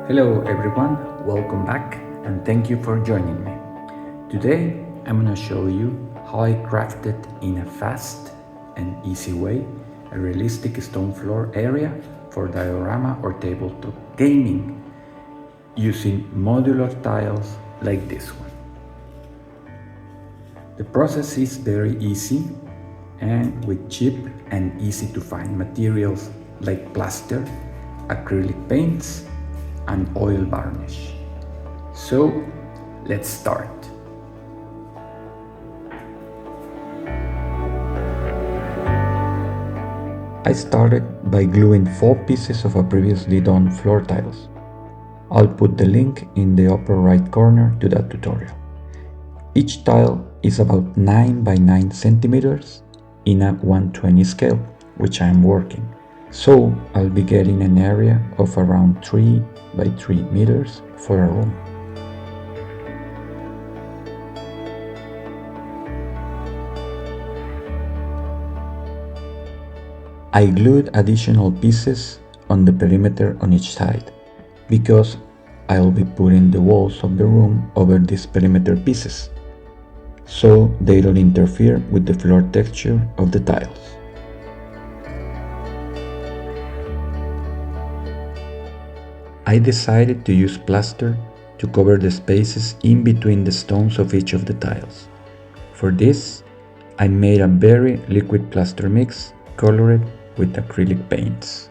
Hello everyone, welcome back and thank you for joining me. Today I'm going to show you how I crafted in a fast and easy way a realistic stone floor area for diorama or tabletop gaming using modular tiles like this one. The process is very easy and with cheap and easy to find materials like plaster, acrylic paints and oil varnish. So let's start. I started by gluing 4 pieces of a previously done floor tiles. I'll put the link in the upper right corner to that tutorial. Each tile is about 9 by 9 centimeters in a 120 scale, which I'm working. So I'll be getting an area of around 3 by 3 meters for a room. I glued additional pieces on the perimeter on each side, because I'll be putting the walls of the room over these perimeter pieces, so they don't interfere with the floor texture of the tiles. I decided to use plaster to cover the spaces in between the stones of each of the tiles. For this, I made a very liquid plaster mix colored with acrylic paints.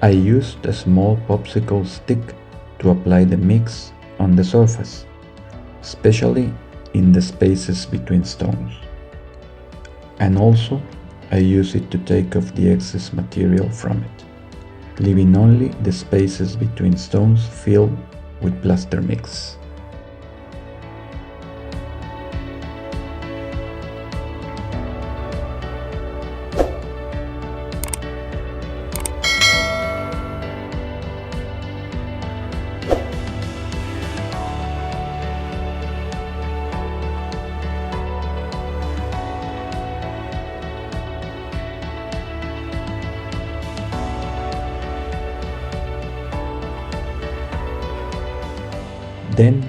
I used a small popsicle stick to apply the mix on the surface, especially in the spaces between stones. And also, I use it to take off the excess material from it, leaving only the spaces between stones filled with plaster mix. Then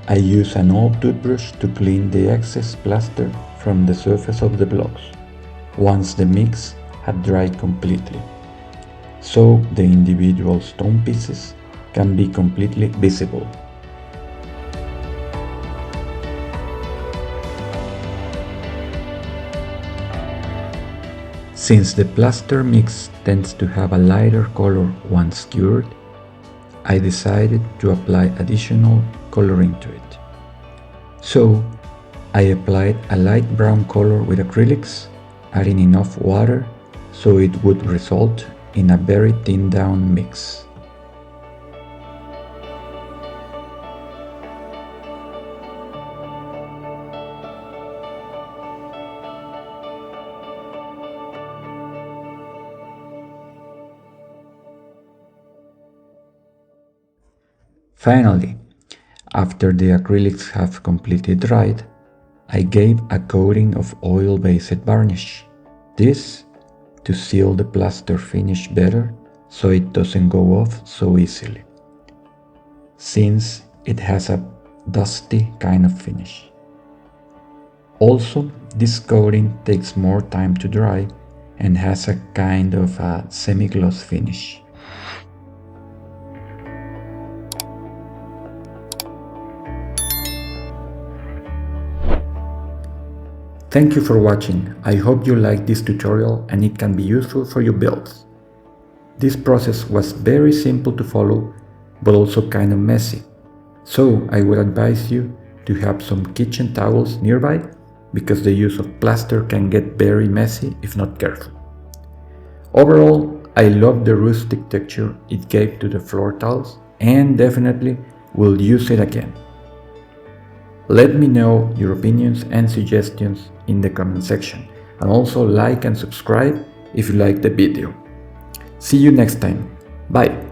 I use an old toothbrush to clean the excess plaster from the surface of the blocks, once the mix had dried completely, so the individual stone pieces can be completely visible. Since the plaster mix tends to have a lighter color once cured, I decided to apply additional coloring to it. So I applied a light brown color with acrylics, adding enough water so it would result in a very thinned down mix. Finally, after the acrylics have completely dried, I gave a coating of oil-based varnish. This to seal the plaster finish better so it doesn't go off so easily, since it has a dusty kind of finish. Also, this coating takes more time to dry and has a kind of a semi-gloss finish. Thank you for watching. I hope you liked this tutorial and it can be useful for your builds. This process was very simple to follow, but also kind of messy. So I would advise you to have some kitchen towels nearby, because the use of plaster can get very messy if not careful. Overall, I love the rustic texture it gave to the floor tiles and definitely will use it again. Let me know your opinions and suggestions in the comment section, and also like and subscribe if you liked the video. See you next time. Bye!